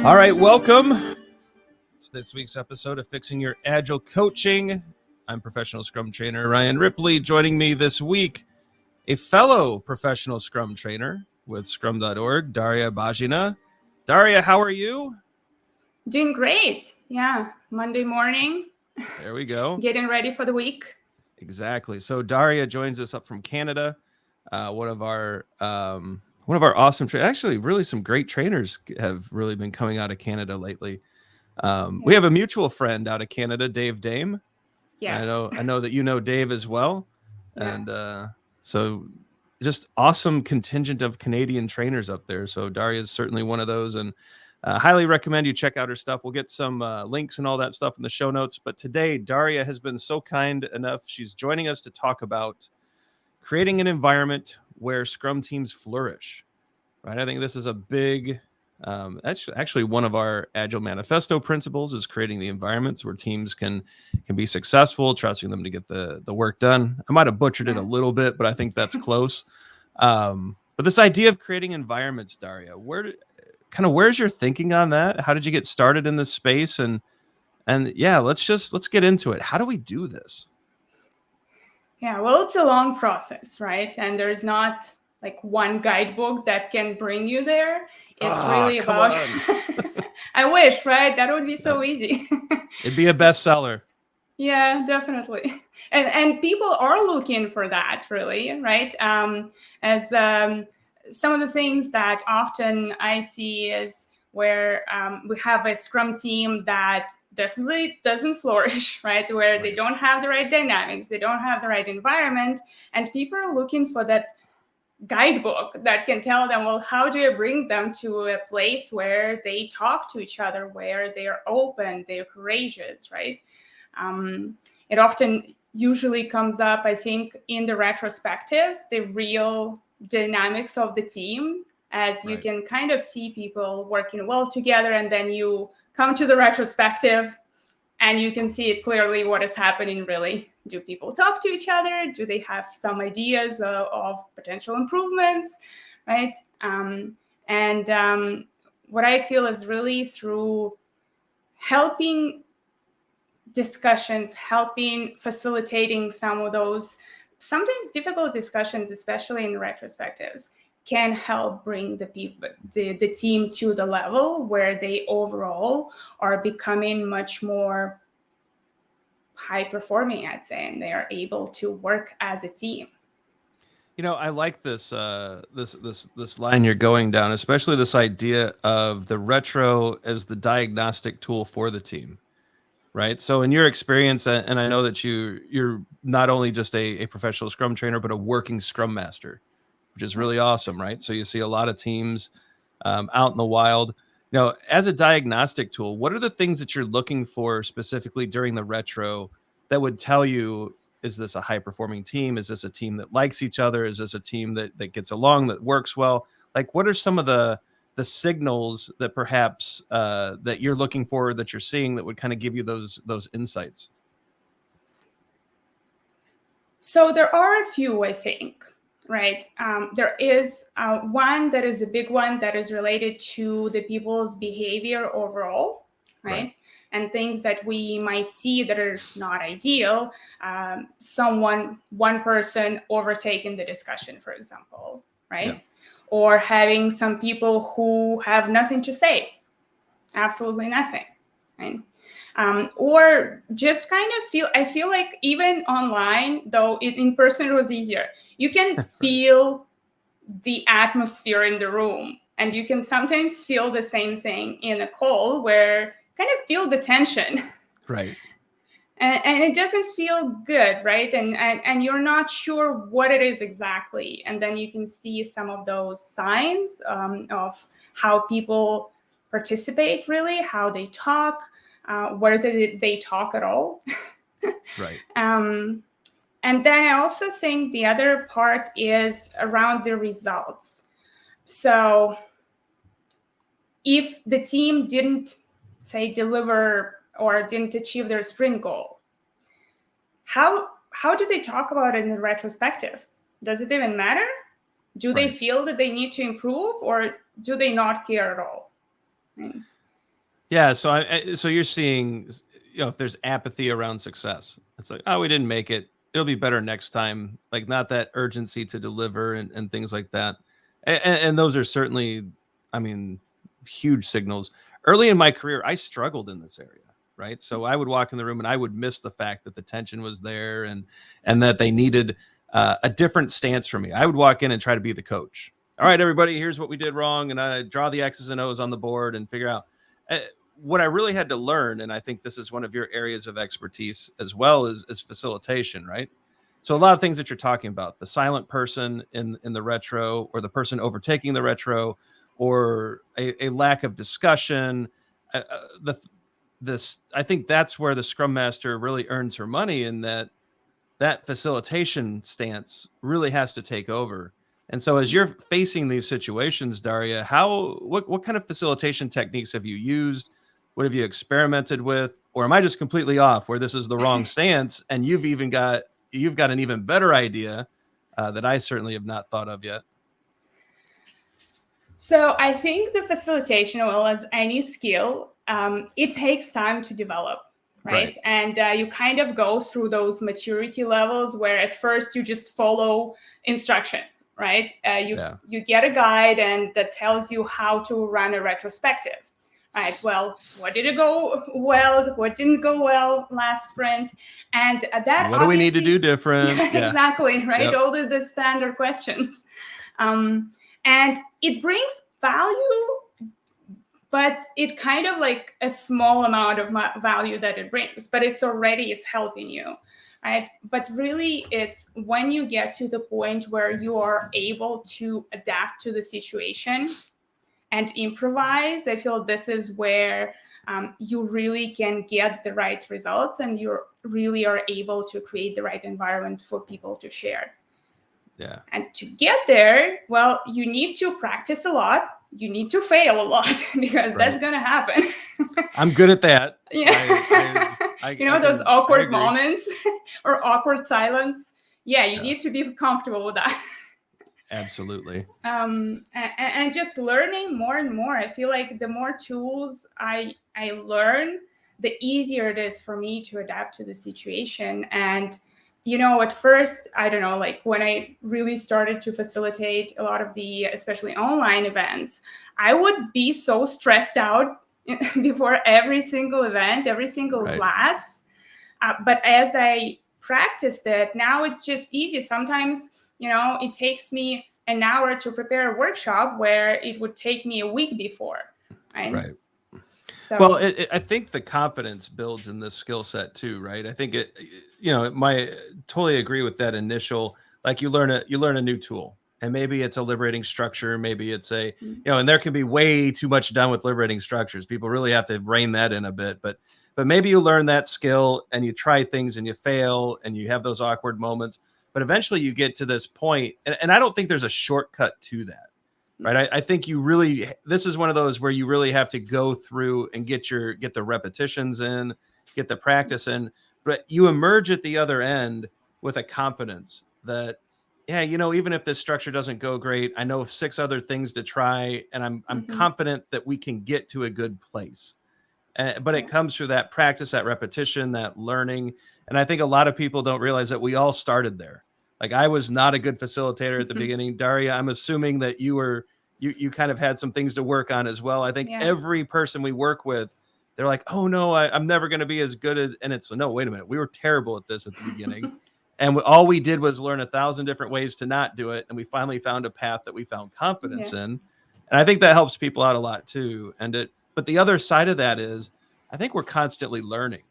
All right, welcome. It's this week's episode of Fixing Your Agile Coaching. I'm professional Scrum trainer Ryan Ripley. Joining me this week, a fellow professional Scrum trainer with Scrum.org, Daria Bajina. Daria, how are you? Doing great. Yeah, Monday morning. There we go. Getting ready for the week. Exactly. So Daria joins us up from Canada. One of our awesome actually really some great trainers have really been coming out of Canada lately. We have a mutual friend out of Canada, Dave Dame. Yes. I know that you know Dave as well. Yeah. And so just awesome contingent of Canadian trainers up there. So Daria is certainly one of those, and highly recommend you check out her stuff. We'll get some links and all that stuff in the show notes. But today, Daria has been so kind enough. She's joining us to talk about creating an environment where Scrum teams flourish, right? I think this is a big, that's actually one of our Agile Manifesto principles, is creating the environments where teams can be successful, trusting them to get the work done. I might have butchered it a little bit, but I think that's close. But this idea of creating environments, Daria, where's your thinking on that? How did you get started in this space? And yeah, let's get into it. How do we do this? Yeah, well, it's a long process, right? And there's not like one guidebook that can bring you there. It's really about I wish, right? That would be so easy. It'd be a bestseller. Yeah, definitely. And people are looking for that, really, right? As some of the things that often I see is where we have a Scrum team that definitely doesn't flourish, right? Where they don't have the right dynamics, they don't have the right environment, and people are looking for that guidebook that can tell them, well, how do you bring them to a place where they talk to each other, where they're open, they're courageous, right? It often usually comes up, I think, in the retrospectives, the real dynamics of the team, as you can kind of see people working well together, and then you come to the retrospective and you can see it clearly what is happening really. Do people talk to each other? Do they have some ideas of potential improvements, right? What I feel is really through helping discussions, facilitating some of those sometimes difficult discussions, especially in retrospectives, can help bring the team to the level where they overall are becoming much more high performing, I'd say, and they are able to work as a team. You know, I like this this line you're going down, especially this idea of the retro as the diagnostic tool for the team, right? So in your experience, and I know that you're not only just a professional Scrum trainer, but a working Scrum Master, which is really awesome, right? So you see a lot of teams out in the wild. You know, as a diagnostic tool, what are the things that you're looking for specifically during the retro that would tell you, is this a high-performing team? Is this a team that likes each other? Is this a team that gets along, that works well? Like, what are some of the signals that perhaps that you're looking for, that you're seeing, that would kind of give you those insights? So there are a few, I think, right? There is one that is a big one that is related to the people's behavior overall, right? And things that we might see that are not ideal. One person overtaking the discussion, for example, right? Yeah. Or having some people who have nothing to say, absolutely nothing, right? Or just kind of I feel like even online, though in person it was easier, you can feel the atmosphere in the room, and you can sometimes feel the same thing in a call where kind of feel the tension. Right. And it doesn't feel good, right? And you're not sure what it is exactly. And then you can see some of those signs of how people participate, really, how they talk, whether they talk at all. Right. And then I also think the other part is around the results. So if the team didn't, say, deliver or didn't achieve their sprint goal, how do they talk about it in the retrospective? Does it even matter? Do they feel that they need to improve, or do they not care at all? Yeah, so so you're seeing, if there's apathy around success, it's like, oh, we didn't make it. It'll be better next time. Like not that urgency to deliver and things like that. And those are certainly, I mean, huge signals. Early in my career, I struggled in this area, right? So I would walk in the room and I would miss the fact that the tension was there and that they needed a different stance from me. I would walk in and try to be the coach. All right, everybody, here's what we did wrong, and I draw the X's and O's on the board and figure out. Uh, what I really had to learn, and I think this is one of your areas of expertise as well, is facilitation, right? So a lot of things that you're talking about, the silent person in the retro, or the person overtaking the retro, or a lack of discussion. The this I think that's where the Scrum Master really earns her money, in that facilitation stance really has to take over. And so as you're facing these situations, Daria, what kind of facilitation techniques have you used? What have you experimented with? Or am I just completely off where this is the wrong stance and you've got an even better idea that I certainly have not thought of yet? So I think the facilitation, well as any skill, it takes time to develop, right? And you kind of go through those maturity levels where at first you just follow instructions, right? You get a guide and that tells you how to run a retrospective. Right. Well, what did it go well? What didn't go well last sprint? And that what do we need to do different? Yeah. Exactly. Right. Yep. All the standard questions. And it brings value, but it kind of like a small amount of value that it brings, but it's already is helping you, right? But really, it's when you get to the point where you are able to adapt to the situation and improvise, I feel this is where you really can get the right results and you really are able to create the right environment for people to share. Yeah. And to get there, well, you need to practice a lot. You need to fail a lot because that's going to happen. I'm good at that. Yeah. Those awkward moments or awkward silence. Yeah, you need to be comfortable with that. Absolutely. And just learning more and more. I feel like the more tools I learn, the easier it is for me to adapt to the situation. And at first, I don't know, like when I really started to facilitate a lot of the, especially online events, I would be so stressed out before every single event, every single class. But as I practiced it, now it's just easy. Sometimes, it takes me an hour to prepare a workshop where it would take me a week before. Right. So, well, I think the confidence builds in this skill set too, right? I think totally agree with that initial, like you learn a new tool, and maybe it's a liberating structure, maybe it's and there can be way too much done with liberating structures. People really have to rein that in a bit, but maybe you learn that skill and you try things and you fail and you have those awkward moments, but eventually you get to this point, and I don't think there's a shortcut to that. Right. I think this is one of those where you really have to go through and get the repetitions in, get the practice in, but you emerge at the other end with a confidence that, even if this structure doesn't go great, I know 6 other things to try, and I'm confident that we can get to a good place. But it comes through that practice, that repetition, that learning. And I think a lot of people don't realize that we all started there. Like I was not a good facilitator at the beginning. Daria, I'm assuming that you kind of had some things to work on as well. I think every person we work with, they're like, oh no, I'm never going to be as good as, and it's no, wait a minute. We were terrible at this at the beginning. And all we did was learn 1,000 different ways to not do it. And we finally found a path that we found confidence in. And I think that helps people out a lot too. But the other side of that is, I think we're constantly learning.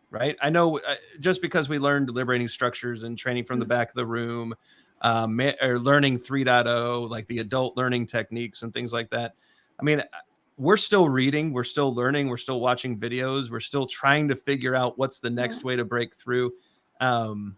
Right. I know just because we learned liberating structures and training from the back of the room, or learning 3.0, like the adult learning techniques and things like that. I mean, we're still reading, we're still learning, we're still watching videos, we're still trying to figure out what's the next way to break through. And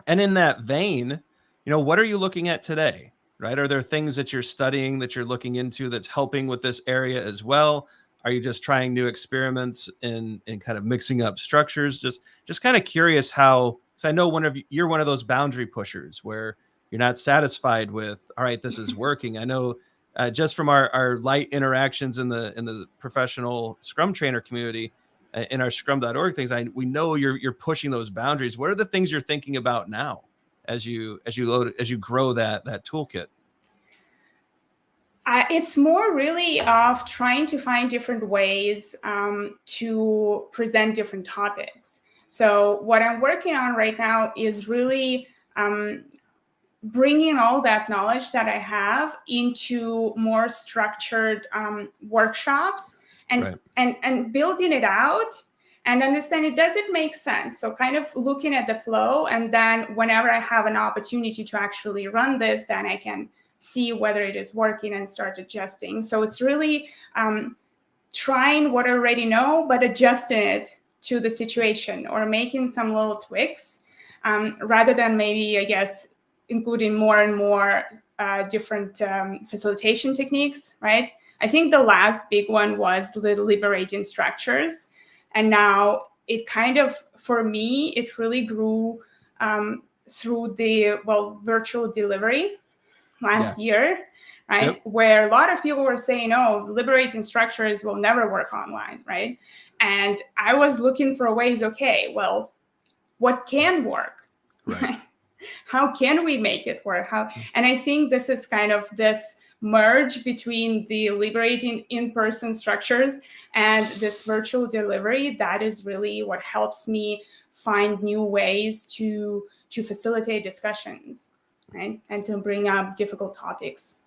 in that vein, what are you looking at today? Right. Are there things that you're studying, that you're looking into that's helping with this area as well? Are you just trying new experiments in kind of mixing up structures? Just kind of curious how, because I know you're one of those boundary pushers where you're not satisfied with, all right, this is working. I know just from our light interactions in the professional Scrum trainer community, in our Scrum.org things, we know you're pushing those boundaries. What are the things you're thinking about now as you grow that toolkit? It's more really of trying to find different ways to present different topics. So what I'm working on right now is really bringing all that knowledge that I have into more structured workshops, and building it out and understand, does it make sense? So kind of looking at the flow, and then whenever I have an opportunity to actually run this, then I can see whether it is working and start adjusting. So it's really trying what I already know, but adjusting it to the situation or making some little tweaks, rather than maybe, I guess, including more and more different facilitation techniques, right? I think the last big one was the liberating structures. And now it kind of, for me, it really grew through the, virtual delivery last year, right? Yep. Where a lot of people were saying, oh, liberating structures will never work online, right? And I was looking for ways, okay, well, what can work, right? How can we make it work? And I think this is kind of this merge between the liberating in-person structures and this virtual delivery. That is really what helps me find new ways to facilitate discussions, right? And to bring up difficult topics.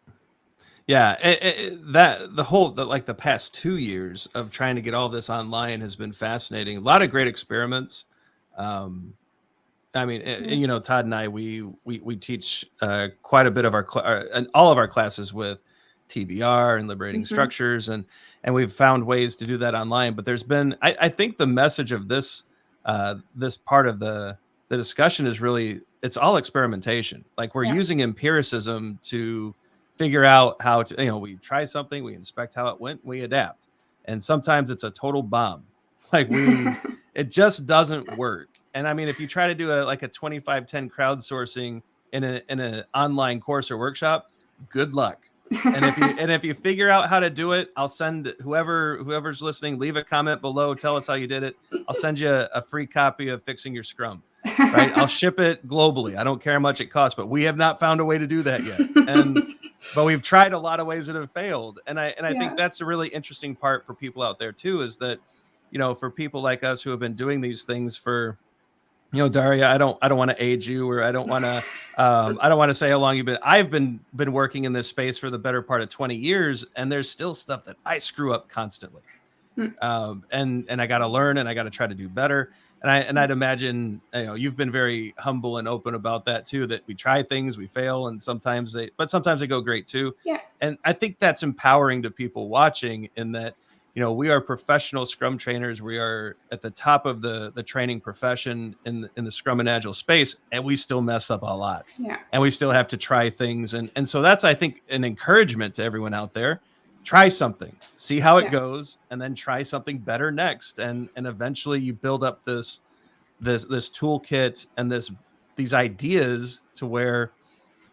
Yeah, the past 2 years of trying to get all this online has been fascinating. A lot of great experiments. I mean, you know, Todd and I, we teach quite a bit of and all of our classes with TBR and liberating structures, and we've found ways to do that online. But there's been, I think, the message of this this part of the discussion is really, it's all experimentation. Like, we're using empiricism to figure out how to, you know, we try something, we inspect how it went, we adapt, and sometimes it's a total bomb. Like, it just doesn't work. And I mean, if you try to do a 25-10 crowdsourcing in an online course or workshop, good luck. And if you figure out how to do it, I'll send whoever's listening, leave a comment below, tell us how you did it. I'll send you a free copy of Fixing Your Scrum. Right? I'll ship it globally. I don't care how much it costs, but we have not found a way to do that yet. But we've tried a lot of ways that have failed. And I think that's a really interesting part for people out there too, is that, you know, for people like us who have been doing these things for, you know, Daria, I don't want to age you, or I don't want to say how long you've been. I've been working in this space for the better part of 20 years, and there's still stuff that I screw up constantly. And I got to learn, and I got to try to do better. And I'd imagine, you know, you've been very humble and open about that too, that we try things, we fail, and sometimes they go great too. Yeah. And I think that's empowering to people watching, in that, you know, we are professional Scrum trainers. We are at the top of the training profession in the Scrum and Agile space, and we still mess up a lot. Yeah. And we still have to try things. And so that's, I think, an encouragement to everyone out there. Try something, see how it goes, and then try something better next. And eventually you build up this toolkit and these ideas to where,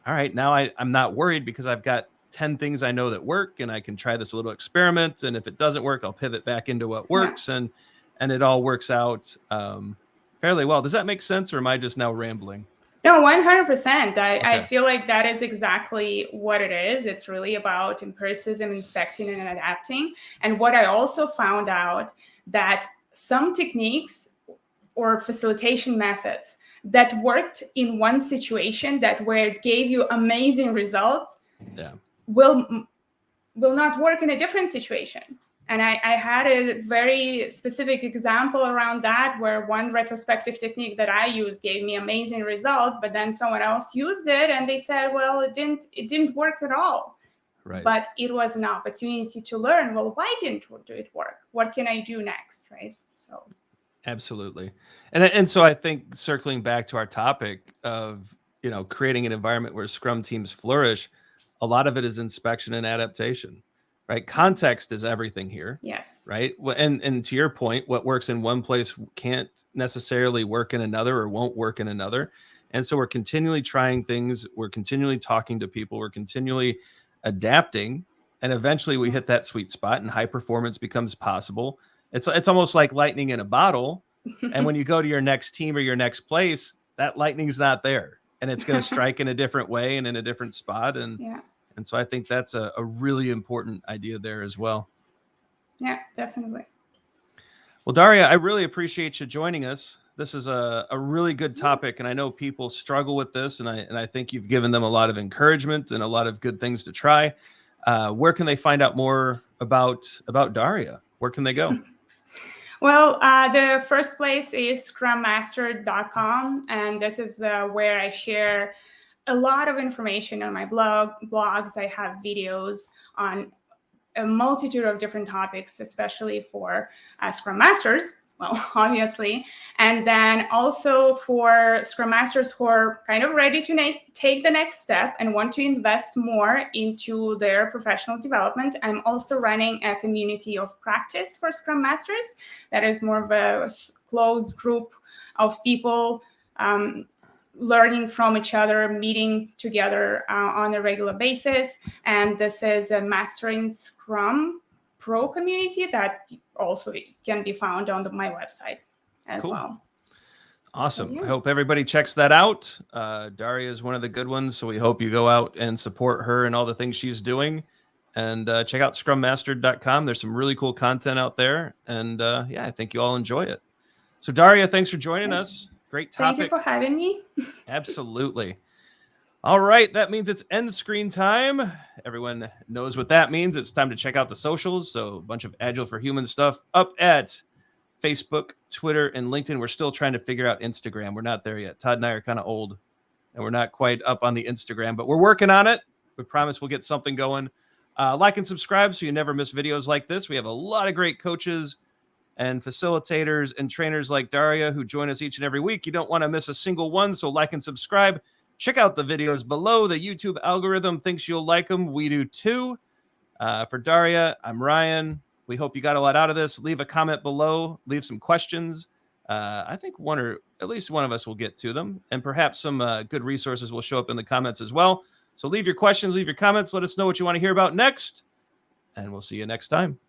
all right, now I'm not worried, because I've got 10 things I know that work, and I can try this little experiment. And if it doesn't work, I'll pivot back into what works, and it all works out fairly well. Does that make sense, or am I just now rambling? No, 100%. I feel like that is exactly what it is. It's really about empiricism, inspecting, and adapting. And what I also found out, that some techniques or facilitation methods that worked in one situation, gave you amazing results, will not work in a different situation. And I had a very specific example around that, where one retrospective technique that I used gave me amazing result, but then someone else used it and they said, well, it didn't work at all. Right. But it was an opportunity to learn, well, why didn't it work? What can I do next, right? So absolutely. And so I think, circling back to our topic of, you know, creating an environment where Scrum teams flourish, a lot of it is inspection and adaptation, right? Context is everything here. Yes. Right. And to your point, what works in one place can't necessarily work in another, or won't work in another. And so we're continually trying things. We're continually talking to people. We're continually adapting, and eventually we hit that sweet spot and high performance becomes possible. It's almost like lightning in a bottle. And when you go to your next team or your next place, that lightning's not there, and it's going to strike in a different way and in a different spot. And so I think that's a really important idea there as well. Yeah, definitely. Well, Daria, I really appreciate you joining us. This is a really good topic, and I know people struggle with this, and I think you've given them a lot of encouragement and a lot of good things to try. Where can they find out more about Daria? Where can they go? Well, the first place is scrummaster.com, and this is where I share a lot of information on my blogs. I have videos on a multitude of different topics, especially for Scrum Masters, well, obviously. And then also for Scrum Masters who are kind of ready to take the next step and want to invest more into their professional development. I'm also running a community of practice for Scrum Masters that is more of a closed group of people learning from each other, meeting together on a regular basis. And this is a Mastering Scrum Pro community that also can be found on my website as well. Awesome. So, yeah. I hope everybody checks that out. Daria is one of the good ones, so we hope you go out and support her and all the things she's doing. And check out scrummaster.com. There's some really cool content out there. And I think you all enjoy it. So Daria, thanks for joining us. Great topic. Thank you for having me. Absolutely. All right. That means it's end screen time. Everyone knows what that means. It's time to check out the socials. So a bunch of Agile for Human stuff up at Facebook, Twitter, and LinkedIn. We're still trying to figure out Instagram. We're not there yet. Todd and I are kind of old, and we're not quite up on the Instagram, but we're working on it. We promise we'll get something going. Like and subscribe so you never miss videos like this. We have a lot of great coaches and facilitators and trainers like Daria who join us each and every week. You don't want to miss a single one, so like and subscribe. Check out the videos below. The YouTube algorithm thinks you'll like them. We do too. For Daria, I'm Ryan. We hope you got a lot out of this. Leave a comment below. Leave some questions. I think one or at least one of us will get to them, and perhaps some good resources will show up in the comments as well. So leave your questions, leave your comments. Let us know what you want to hear about next, and we'll see you next time.